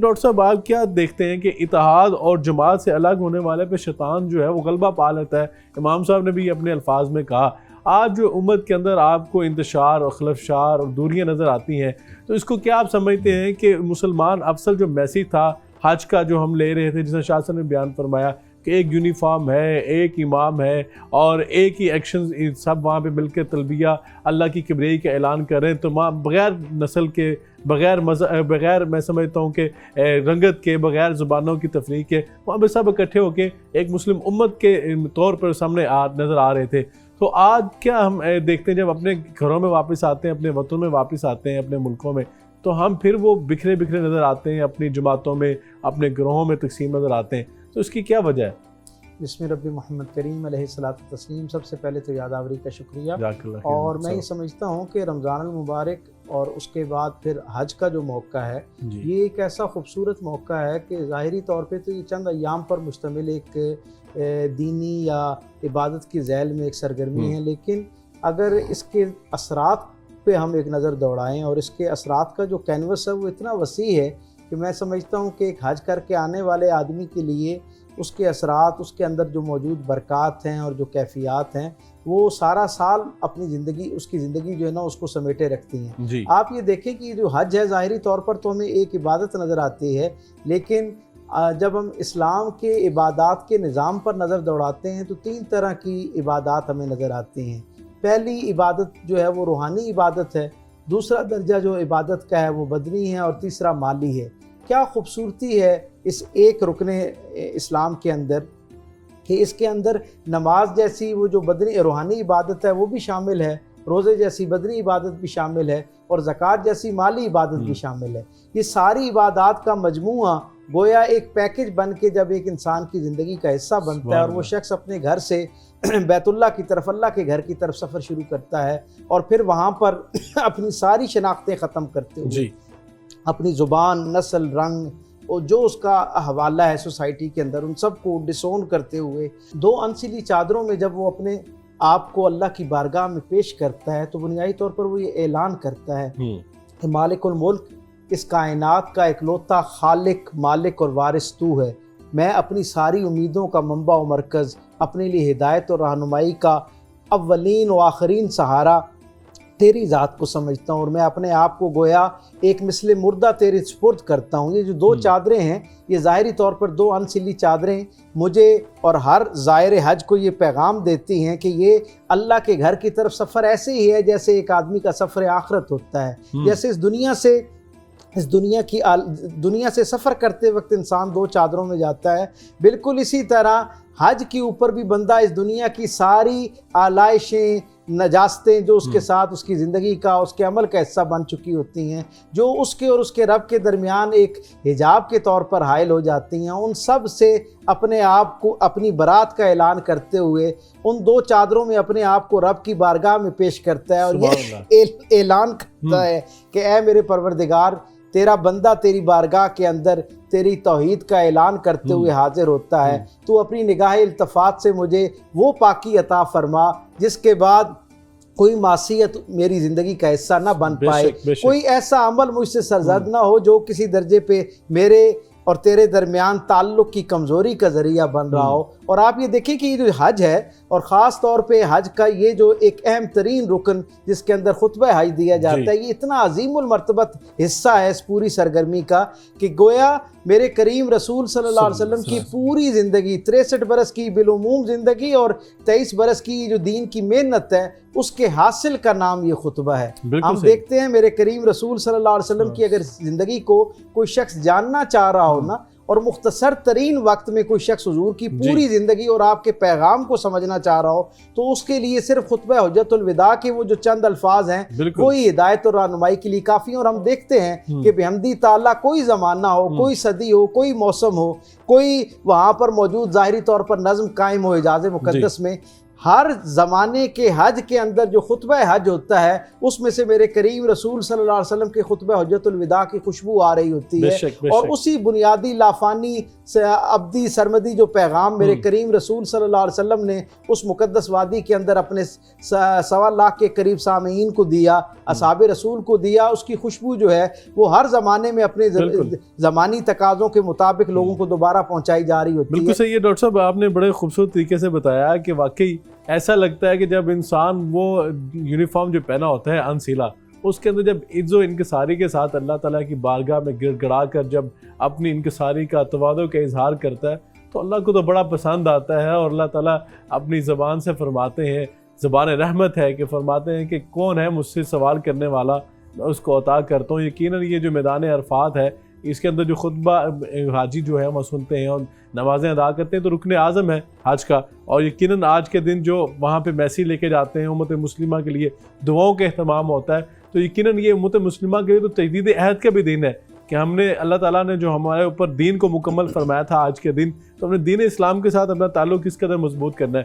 Doctor صاحب آپ کیا دیکھتے ہیں کہ اتحاد اور جماعت سے الگ ہونے والے پہ شیطان جو ہے وہ غلبہ پا لیتا ہے؟ امام صاحب نے بھی اپنے الفاظ میں کہا آج جو امت کے اندر آپ کو انتشار اور خلفشار اور دوریاں نظر آتی ہیں، تو اس کو کیا آپ سمجھتے ہیں کہ مسلمان افضل جو میسیج تھا حج کا جو ہم لے رہے تھے، جس نے شاہ صاحب نے بیان فرمایا کہ ایک یونیفارم ہے، ایک امام ہے اور ایک ہی ایکشن، سب وہاں پہ مل کے تلبیہ اللہ کی کبریائی کا اعلان کر رہے ہیں، تو بغیر نسل کے، بغیر میں سمجھتا ہوں کہ رنگت کے، بغیر زبانوں کی تفریق کے، وہاں پہ سب اکٹھے ہو کے ایک مسلم امت کے طور پر سامنے نظر آ رہے تھے۔ تو آج کیا ہم دیکھتے ہیں جب اپنے گھروں میں واپس آتے ہیں، اپنے وطنوں میں واپس آتے ہیں، اپنے ملکوں میں، تو ہم پھر وہ بکھرے بکھرے نظر آتے ہیں، اپنی جماعتوں میں، اپنے گروہوں میں تقسیم نظر آتے ہیں، تو اس کی کیا وجہ ہے؟ بسم رب محمد کریم علیہ الصلوۃ والتسلیم۔ سب سے پہلے تو یاد آوری کا شکریہ، اور میں یہ سمجھتا ہوں کہ رمضان المبارک اور اس کے بعد پھر حج کا جو موقع ہے یہ ایک ایسا خوبصورت موقع ہے کہ ظاہری طور پہ تو یہ چند ایام پر مشتمل ایک دینی یا عبادت کی ذیل میں ایک سرگرمی ہے، لیکن اگر اس کے اثرات پہ ہم ایک نظر دوڑائیں اور اس کے اثرات کا جو کینوس ہے وہ اتنا وسیع ہے کہ میں سمجھتا ہوں کہ ایک حج کر کے آنے والے آدمی کے لیے اس کے اثرات، اس کے اندر جو موجود برکات ہیں اور جو کیفیات ہیں، وہ سارا سال اپنی زندگی، اس کی زندگی جو ہے نا اس کو سمیٹے رکھتی ہیں۔ آپ یہ دیکھیں کہ جو حج ہے ظاہری طور پر تو ہمیں ایک عبادت نظر آتی ہے، لیکن جب ہم اسلام کے عبادات کے نظام پر نظر دوڑاتے ہیں تو تین طرح کی عبادات ہمیں نظر آتی ہیں۔ پہلی عبادت جو ہے وہ روحانی عبادت ہے، دوسرا درجہ جو عبادت کا ہے وہ بدنی ہے، اور تیسرا مالی ہے۔ کیا خوبصورتی ہے اس ایک رکن اسلام کے اندر کہ اس کے اندر نماز جیسی وہ جو بدنی روحانی عبادت ہے وہ بھی شامل ہے، روزے جیسی بدنی عبادت بھی شامل ہے، اور زکوٰۃ جیسی مالی عبادت بھی شامل ہے۔ یہ ساری عبادات کا مجموعہ گویا ایک پیکج بن کے جب ایک انسان کی زندگی کا حصہ بنتا ہے اور وہ شخص اپنے گھر سے بیت اللہ کی طرف، اللہ کے گھر کی طرف سفر شروع کرتا ہے، اور پھر وہاں پر اپنی ساری شناختیں ختم کرتے ہوئے اپنی زبان، نسل، رنگ اور جو اس کا حوالہ ہے سوسائٹی کے اندر، ان سب کو ڈسون کرتے ہوئے دو انسلی چادروں میں جب وہ اپنے آپ کو اللہ کی بارگاہ میں پیش کرتا ہے تو بنیادی طور پر وہ یہ اعلان کرتا ہے کہ مالک الملک، اس کائنات کا اکلوتا خالق، مالک اور وارث تو ہے۔ میں اپنی ساری امیدوں کا منبع و مرکز، اپنے لیے ہدایت اور رہنمائی کا اولین و آخرین سہارا تیری ذات کو سمجھتا ہوں، اور میں اپنے آپ کو گویا ایک مثل مردہ تیرے سپرد کرتا ہوں۔ یہ جو دو چادریں ہیں یہ ظاہری طور پر دو انسلی چادریں مجھے اور ہر زائر حج کو یہ پیغام دیتی ہیں کہ یہ اللہ کے گھر کی طرف سفر ایسے ہی ہے جیسے ایک آدمی کا سفر آخرت ہوتا ہے۔ جیسے اس دنیا سے سفر کرتے وقت انسان دو چادروں میں جاتا ہے، بالکل اسی طرح حج کے اوپر بھی بندہ اس دنیا کی ساری آلائشیں، نجاستیں جو اس کے ساتھ اس کی زندگی کا، اس کے عمل کا حصہ بن چکی ہوتی ہیں، جو اس کے اور اس کے رب کے درمیان ایک حجاب کے طور پر حائل ہو جاتی ہیں، ان سب سے اپنے آپ کو، اپنی برات کا اعلان کرتے ہوئے ان دو چادروں میں اپنے آپ کو رب کی بارگاہ میں پیش کرتا ہے، اور یہ اعلان کرتا ہے کہ اے میرے پروردگار، تیرا بندہ تیری بارگاہ کے اندر تیری توحید کا اعلان کرتے ہوئے حاضر ہوتا ہے، تو اپنی نگاہ التفات سے مجھے وہ پاکی عطا فرما جس کے بعد کوئی معصیت میری زندگی کا حصہ نہ بن پائے، کوئی ایسا عمل مجھ سے سرزد نہ ہو جو کسی درجے پہ میرے اور تیرے درمیان تعلق کی کمزوری کا ذریعہ بن رہا ہو۔ اور آپ یہ دیکھیں کہ یہ جو حج ہے، اور خاص طور پہ حج کا یہ جو ایک اہم ترین رکن جس کے اندر خطبہ حج دیا جاتا ہے، یہ اتنا عظیم المرتبت حصہ ہے اس پوری سرگرمی کا کہ گویا میرے کریم رسول صلی اللہ علیہ وسلم کی پوری زندگی، 63 برس کی بالعموم زندگی اور 23 برس کی جو دین کی محنت ہے، اس کے حاصل کا نام یہ خطبہ ہے۔ ہم دیکھتے ہیں میرے کریم رسول صلی اللہ علیہ وسلم کی اگر زندگی کو کوئی شخص جاننا چاہ رہا ہو نا، اور مختصر ترین وقت میں کوئی شخص حضور کی پوری زندگی اور آپ کے پیغام کو سمجھنا چاہ رہا ہو، تو اس کے لیے صرف خطبہ حجت الوداع کے وہ جو چند الفاظ ہیں وہی ہدایت اور رہنمائی کے لیے کافی ہیں۔ اور ہم دیکھتے ہیں کہ بحمدی تعالیٰ کوئی زمانہ ہو، کوئی صدی ہو، کوئی موسم ہو، کوئی وہاں پر موجود ظاہری طور پر نظم قائم ہو حجاز مقدس میں، ہر زمانے کے حج کے اندر جو خطبہ حج ہوتا ہے اس میں سے میرے کریم رسول صلی اللہ علیہ وسلم کے خطبہ حجت الوداع کی خوشبو آ رہی ہوتی ہے، اور اسی بنیادی لافانی ابدی سرمدی جو پیغام میرے کریم رسول صلی اللہ علیہ وسلم نے اس مقدس وادی کے اندر اپنے 1.25 لاکھ کے قریب سامعین کو دیا، اصحاب رسول کو دیا، اس کی خوشبو جو ہے وہ ہر زمانے میں اپنے زمانی تقاضوں کے مطابق لوگوں کو دوبارہ پہنچائی جا رہی ہوتی ہے۔ بالکل صحیح ہے ڈاکٹر صاحب، آپ نے بڑے خوبصورت طریقے سے بتایا کہ واقعی ایسا لگتا ہے کہ جب انسان وہ یونیفارم جو پہنا ہوتا ہے انسیلا، اس کے اندر جب عز و انکساری کے ساتھ اللہ تعالیٰ کی بارگاہ میں گڑ گڑا کر جب اپنی انکساری کا تواضع کا اظہار کرتا ہے تو اللہ کو تو بڑا پسند آتا ہے، اور اللہ تعالیٰ اپنی زبان سے فرماتے ہیں، زبان رحمت ہے کہ فرماتے ہیں کہ کون ہے مجھ سے سوال کرنے والا، میں اس کو عطا کرتا ہوں۔ یقیناً یہ جو میدان عرفات ہے اس کے اندر جو خطبہ حاجی جو ہے وہ سنتے ہیں اور نمازیں ادا کرتے ہیں تو رکن اعظم ہے حج کا، اور یقیناً آج کے دن جو وہاں پہ میسی لے کے جاتے ہیں امت مسلمہ کے لیے دعاؤں کا اہتمام ہوتا ہے، تو یقیناً یہ امت مسلمہ کے لیے تو تجدید عہد کا بھی دن ہے کہ ہم نے اللہ تعالیٰ نے جو ہمارے اوپر دین کو مکمل فرمایا تھا آج کے دن، تو ہم نے دین اسلام کے ساتھ اپنا تعلق کس قدر مضبوط کرنا ہے۔